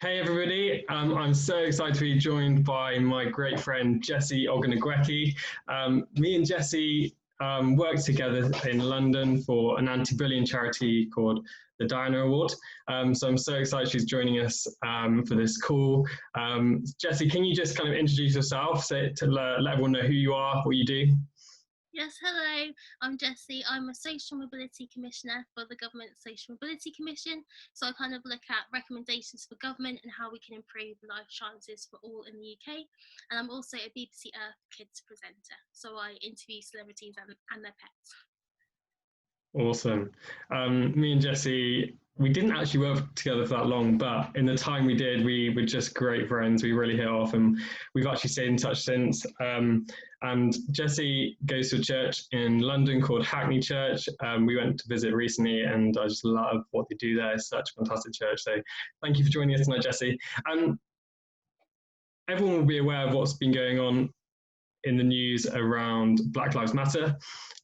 Hey everybody, I'm so excited to be joined by my great friend Jessie Oghenegweke. Me and Jessie worked together in London for an anti-bullying charity called the Diana Award. So I'm so excited she's joining us for this call. Jessie, can you just kind of introduce yourself, to let everyone know who you are, what you do? Yes, hello, I'm Jessie. I'm a Social Mobility Commissioner for the Government Social Mobility Commission. So I kind of look at recommendations for government and how we can improve life chances for all in the UK. And I'm also a BBC Earth Kids presenter. So I interview celebrities and their pets. Awesome. Me and Jessie, we didn't actually work together for that long, but in the time we did, we were just great friends. We really hit off, and we've actually stayed in touch since. And Jessie goes to a church in London called Hackney Church. We went to visit recently, and I just love what they do there. It's such a fantastic church. So thank you for joining us tonight, Jessie. Everyone will be aware of what's been going on in the news around Black Lives Matter,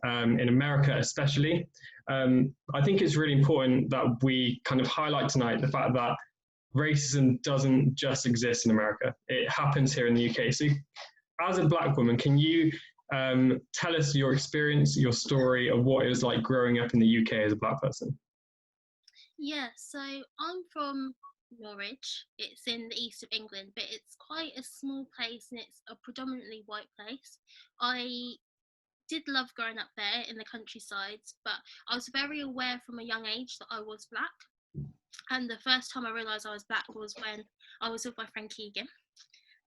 in America especially. I think it's really important that we kind of highlight tonight the fact that racism doesn't just exist in America. It happens here in the UK. So as a Black woman, can you tell us your experience, your story of what it was like growing up in the UK as a Black person? Yeah, so I'm from Norwich. It's in the east of England, but it's quite a small place and it's a predominantly white place. I did love growing up there in the countryside, but I was very aware from a young age that I was Black. And the first time I realised I was Black was when I was with my friend Keegan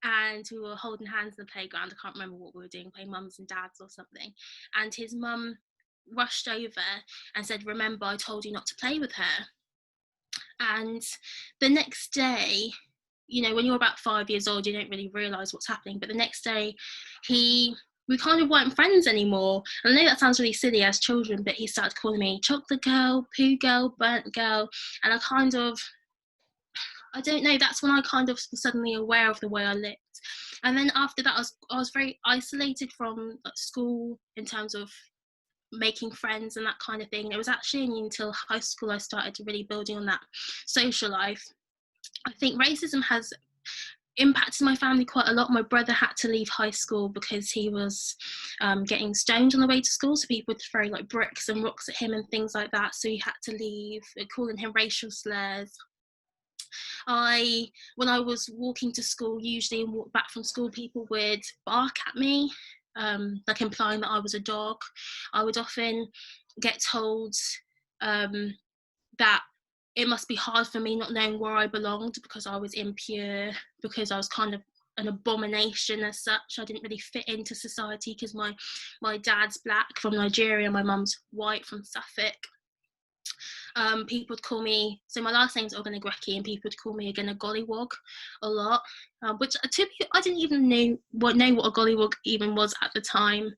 and we were holding hands in the playground. I can't remember what we were doing, playing mums and dads or something. And his mum rushed over and said, "Remember, I told you not to play with her." And the next day, you know, when you're about 5 years old, you don't really realise what's happening. But the next day, we kind of weren't friends anymore. And I know that sounds really silly as children, but he started calling me chocolate girl, poo girl, burnt girl. And I don't know, that's when I kind of was suddenly aware of the way I looked. And then after that, I was very isolated from school in terms of making friends and that kind of thing. It was actually only until high school I started really building on that social life. I think racism has impacted my family quite a lot. My brother had to leave high school because he was getting stoned on the way to school, so people would throw like bricks and rocks at him and things like that, so he had to leave, calling him racial slurs. When I was walking to school usually and walk back from school, people would bark at me, like implying that I was a dog. I would often get told that it must be hard for me not knowing where I belonged because I was impure, because I was kind of an abomination as such. I didn't really fit into society because my dad's Black from Nigeria, my mum's white from Suffolk. People would call me, so my last name's Oghenegweke, and people would call me again a gollywog a lot, which I didn't even know what a gollywog even was at the time.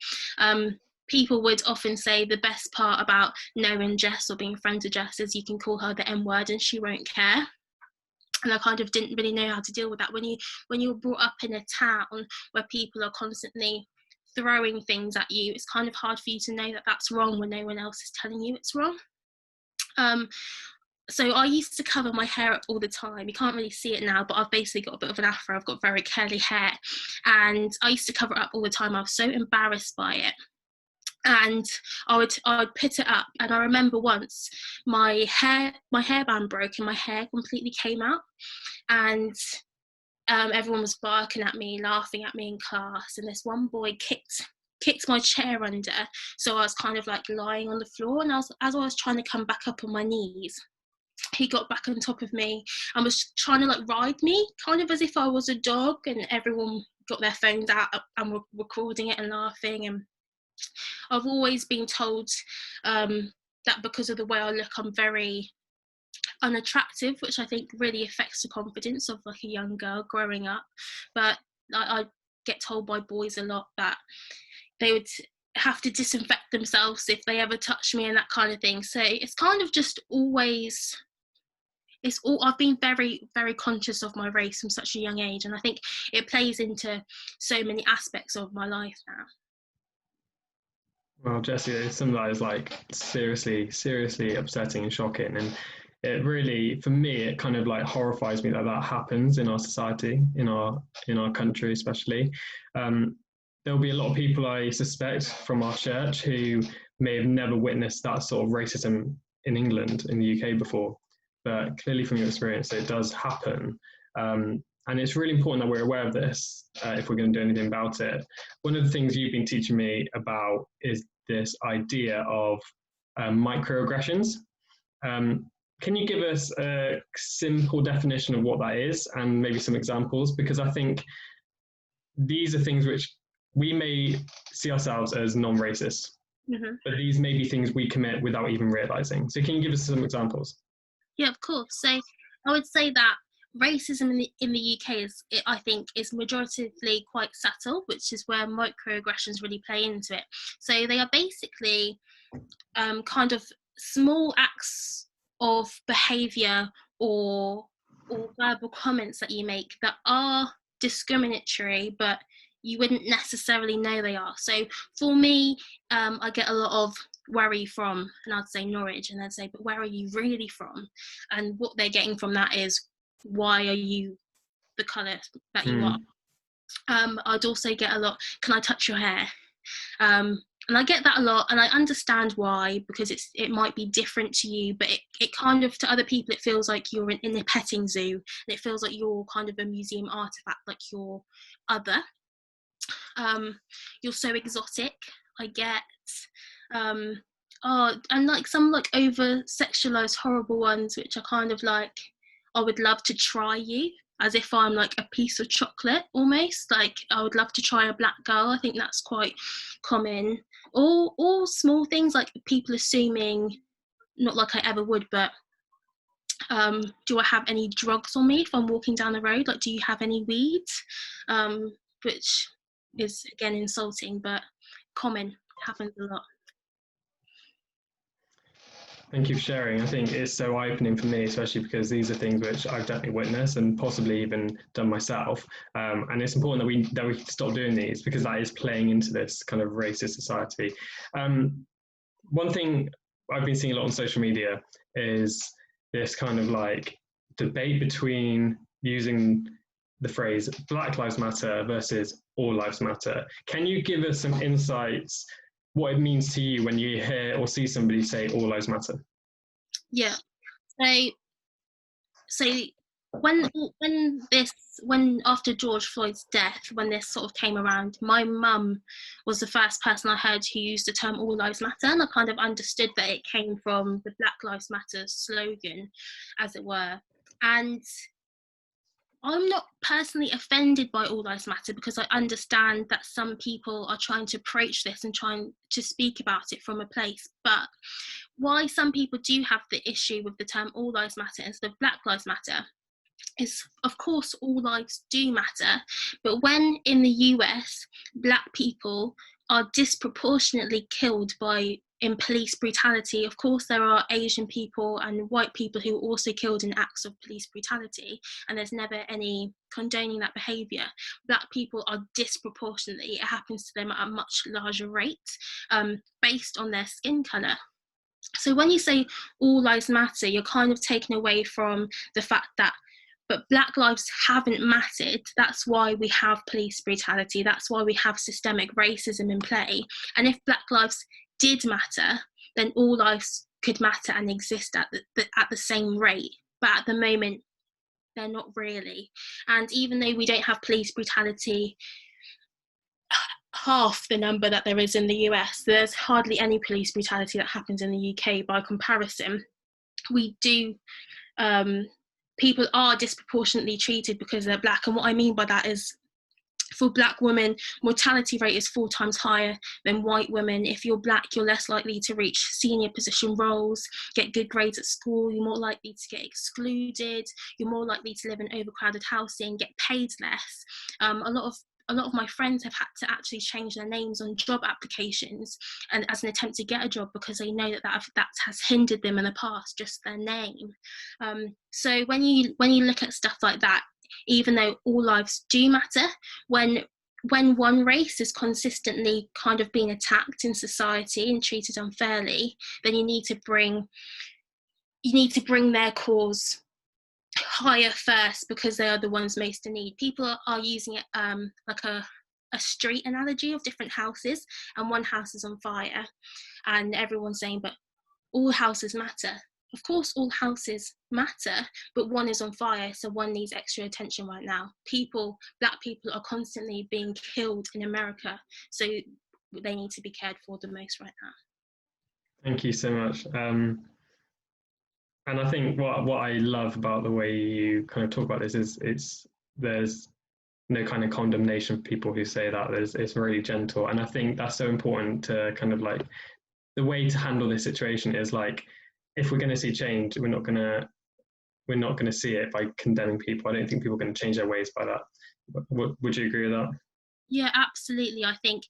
People would often say the best part about knowing Jess or being friends with Jess is you can call her the M word and she won't care. And I kind of didn't really know how to deal with that. When you're brought up in a town where people are constantly throwing things at you, it's kind of hard for you to know that that's wrong when no one else is telling you it's wrong. So I used to cover my hair up all the time. You can't really see it now, but I've basically got a bit of an afro. I've got very curly hair, and I used to cover it up all the time. I was so embarrassed by it. And I would put it up, and I remember once my hairband broke and my hair completely came out, and everyone was barking at me, laughing at me in class, and this one boy kicked my chair under, so I was kind of like lying on the floor, and as I was trying to come back up on my knees, he got back on top of me and was trying to like ride me, kind of as if I was a dog, and everyone got their phones out and were recording it and laughing. And I've always been told that because of the way I look, I'm very unattractive, which I think really affects the confidence of like a young girl growing up. But I get told by boys a lot that they would have to disinfect themselves if they ever touch me and that kind of thing. So it's kind of just always, I've been very, very conscious of my race from such a young age, and I think it plays into so many aspects of my life now. Well, Jessie, some of that is like seriously, seriously upsetting and shocking. And it really, for me, it kind of like horrifies me that that happens in our society, in our country especially. There'll be a lot of people, I suspect, from our church who may have never witnessed that sort of racism in England, in the UK before, but clearly from your experience, it does happen. And it's really important that we're aware of this if we're going to do anything about it. One of the things you've been teaching me about is this idea of microaggressions. Can you give us a simple definition of what that is and maybe some examples? Because I think these are things which we may see ourselves as non-racist, but these may be things we commit without even realizing. So can you give us some examples? Yeah, of course. So I would say that racism in the UK I think is majoritively quite subtle, which is where microaggressions really play into it. So they are basically kind of small acts of behaviour or verbal comments that you make that are discriminatory, but you wouldn't necessarily know they are. So for me, I get a lot of worry from, and I'd say Norwich, and they'd say, but where are you really from? And what they're getting from that is, why are you the colour that you are? I'd also get a lot, can I touch your hair? And I get that a lot, and I understand why, because it might be different to you, but it kind of, to other people, it feels like you're in a petting zoo, and it feels like you're kind of a museum artifact, like you're other. You're so exotic, I get. And like some like over sexualized horrible ones, which are kind of like, I would love to try you, as if I'm like a piece of chocolate almost. Like, I would love to try a black girl. I think that's quite common. Or small things like people assuming, not like I ever would, but do I have any drugs on me if I'm walking down the road? Like, do you have any weed? Which is again insulting, but common, happens a lot. Thank you for sharing. I think it's so eye-opening for me, especially because these are things which I've definitely witnessed and possibly even done myself. And it's important that we stop doing these, because that is playing into this kind of racist society. One thing I've been seeing a lot on social media is this kind of like debate between using the phrase Black Lives Matter versus All Lives Matter. Can you give us some insights what it means to you when you hear or see somebody say All Lives Matter? Yeah. So when after George Floyd's death, when this sort of came around, my mum was the first person I heard who used the term All Lives Matter, and I kind of understood that it came from the Black Lives Matter slogan, as it were. And I'm not personally offended by All Lives Matter, because I understand that some people are trying to approach this and trying to speak about it from a place. But why some people do have the issue with the term All Lives Matter instead of Black Lives Matter is, of course, all lives do matter. But when in the US, Black people are disproportionately killed in police brutality, of course there are Asian people and white people who are also killed in acts of police brutality, and there's never any condoning that behaviour. Black people are disproportionately, it happens to them at a much larger rate, based on their skin colour. So when you say all lives matter, you're kind of taken away from the fact that, but Black lives haven't mattered. That's why we have police brutality. That's why we have systemic racism in play. And if Black lives did matter, then all lives could matter and exist at the same rate. But at the moment, they're not really. And even though we don't have police brutality half the number that there is in the US, there's hardly any police brutality that happens in the UK by comparison. We do, people are disproportionately treated because they're Black. And what I mean by that is, for Black women, mortality rate is 4 times higher than white women. If you're Black, you're less likely to reach senior position roles, get good grades at school, you're more likely to get excluded, you're more likely to live in overcrowded housing, get paid less. A lot of my friends have had to actually change their names on job applications and as an attempt to get a job, because they know that has hindered them in the past, just their name. So when you look at stuff like that, even though all lives do matter, when one race is consistently kind of being attacked in society and treated unfairly, then you need to bring you need to bring their cause higher first, because they are the ones most in need. People are using it like a street analogy of different houses, and one house is on fire, and everyone's saying, but all houses matter. Of course, all houses matter, but one is on fire, so one needs extra attention right now. Black people are constantly being killed in America, so they need to be cared for the most right now. Thank you so much. And I think what I love about the way you kind of talk about this is there's no kind of condemnation for people who say that. It's really gentle, and I think that's so important to kind of like the way to handle this situation is like, if we're going to see change, we're not going to see it by condemning people. I don't think people are going to change their ways by that. Would you agree with that? Yeah, absolutely. I think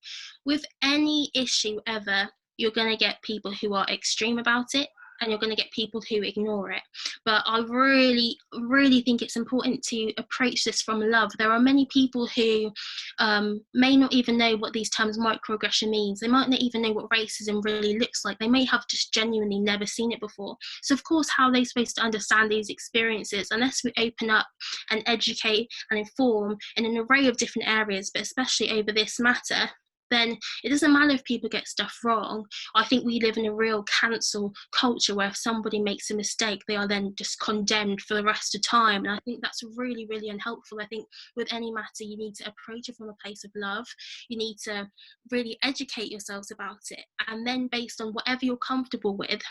with any issue ever, you're going to get people who are extreme about it, and you're going to get people who ignore it. But I really, really think it's important to approach this from love. There are many people who may not even know what these terms microaggression means. They might not even know what racism really looks like. They may have just genuinely never seen it before. So of course, how are they supposed to understand these experiences unless we open up and educate and inform in an array of different areas, but especially over this matter? Then it doesn't matter if people get stuff wrong. I think we live in a real cancel culture where if somebody makes a mistake, they are then just condemned for the rest of time. And I think that's really, really unhelpful. I think with any matter, you need to approach it from a place of love. You need to really educate yourselves about it. And then based on whatever you're comfortable with,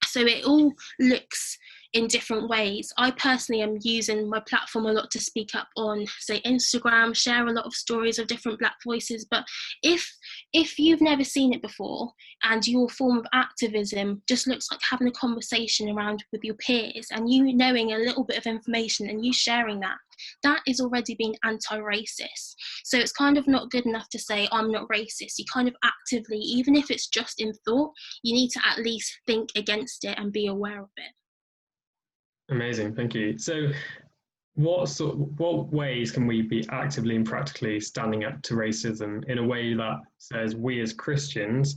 so it all looks in different ways. I personally am using my platform a lot to speak up on, say, Instagram, share a lot of stories of different Black voices. But if you've never seen it before, and your form of activism just looks like having a conversation around with your peers, and you knowing a little bit of information and you sharing that, that is already being anti-racist. So it's kind of not good enough to say, I'm not racist. You kind of actively, even if it's just in thought, you need to at least think against it and be aware of it. Amazing, thank you. So what ways can we be actively and practically standing up to racism in a way that says we as Christians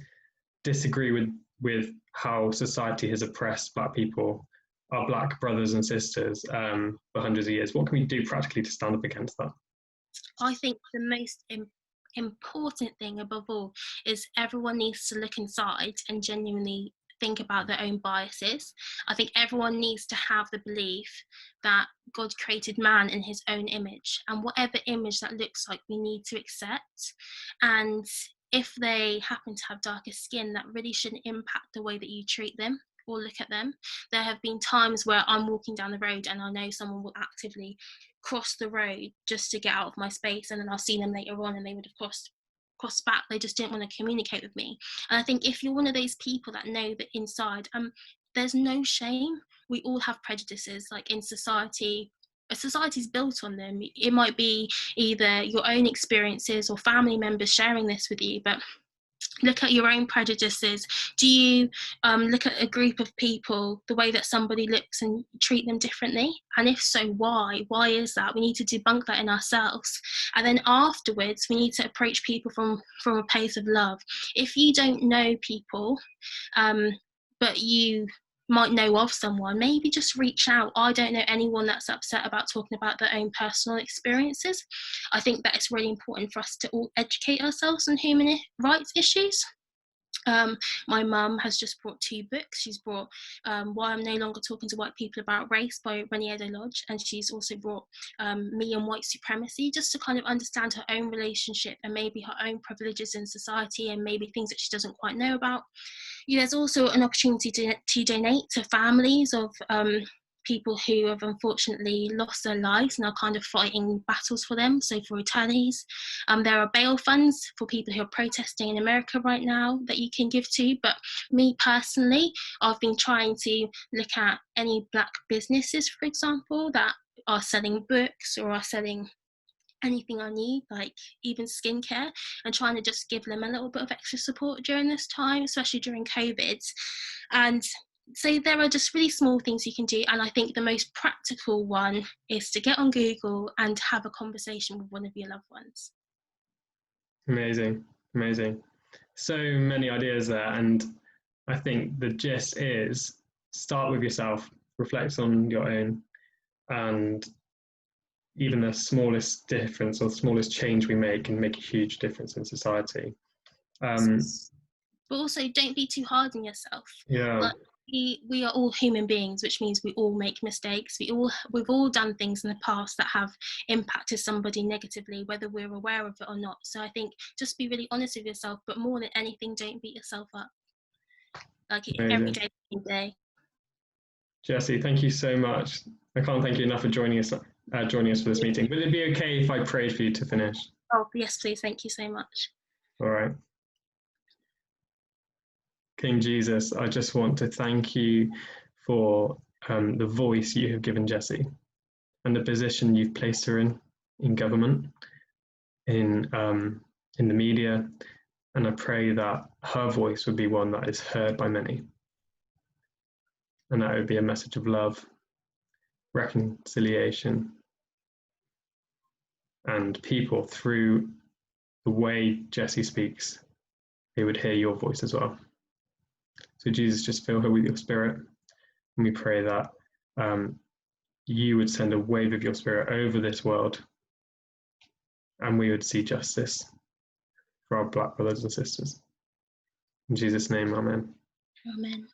disagree with how society has oppressed Black people, our Black brothers and sisters, for hundreds of years? What can we do practically to stand up against that? I think the most important thing above all is everyone needs to look inside and genuinely think about their own biases. I think everyone needs to have the belief that God created man in his own image, and whatever image that looks like, we need to accept. And if they happen to have darker skin, that really shouldn't impact the way that you treat them or look at them. There have been times where I'm walking down the road and I know someone will actively cross the road just to get out of my space, and then I'll see them later on and they would have crossed back. They just didn't want to communicate with me. And I think if you're one of those people that know that inside, there's no shame. We all have prejudices, like in society. A society's built on them. It might be either your own experiences or family members sharing this with you, but look at your own prejudices. Do you look at a group of people the way that somebody looks and treat them differently? And if so, why? Why is that? We need to debunk that in ourselves. And then afterwards, we need to approach people from a place of love. If you don't know people, but you might know of someone, maybe just reach out. I don't know anyone that's upset about talking about their own personal experiences. I think that it's really important for us to all educate ourselves on human rights issues. My mum has just brought 2 books. She's brought Why I'm No Longer Talking to White People About Race by Oghenegweke Lodge, and she's also brought Me and White Supremacy, just to kind of understand her own relationship and maybe her own privileges in society and maybe things that she doesn't quite know about. There's also an opportunity to donate to families of people who have unfortunately lost their lives and are kind of fighting battles for them. So for attorneys, there are bail funds for people who are protesting in America right now that you can give to. But me personally, I've been trying to look at any Black businesses, for example, that are selling books or are selling anything I need, like even skincare, and trying to just give them a little bit of extra support during this time, especially during COVID. And so there are just really small things you can do, and I think the most practical one is to get on Google and have a conversation with one of your loved ones. Amazing, amazing. So many ideas there, and I think the gist is start with yourself, reflect on your own, and even the smallest difference or smallest change we make can make a huge difference in society. But also, don't be too hard on yourself. Yeah. Like, we are all human beings, which means we all make mistakes. We've all done things in the past that have impacted somebody negatively, whether we're aware of it or not. So I think just be really honest with yourself, but more than anything, don't beat yourself up. Like every day. Jessie, thank you so much. I can't thank you enough for joining us for this meeting. Would it be okay if I prayed for you to finish? Oh, yes, please. Thank you so much. All right. King Jesus, I just want to thank you for the voice you have given Jessie and the position you've placed her in government, in the media, and I pray that her voice would be one that is heard by many, and that it would be a message of love, reconciliation, and people, through the way Jessie speaks, they would hear your voice as well. So Jesus, just fill her with your spirit, and we pray that you would send a wave of your spirit over this world, and we would see justice for our Black brothers and sisters. In Jesus' name, amen. Amen.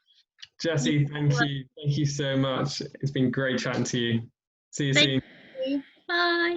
Jessie, thank you. Thank you so much. It's been great chatting to you. See you soon. Thank you. Bye.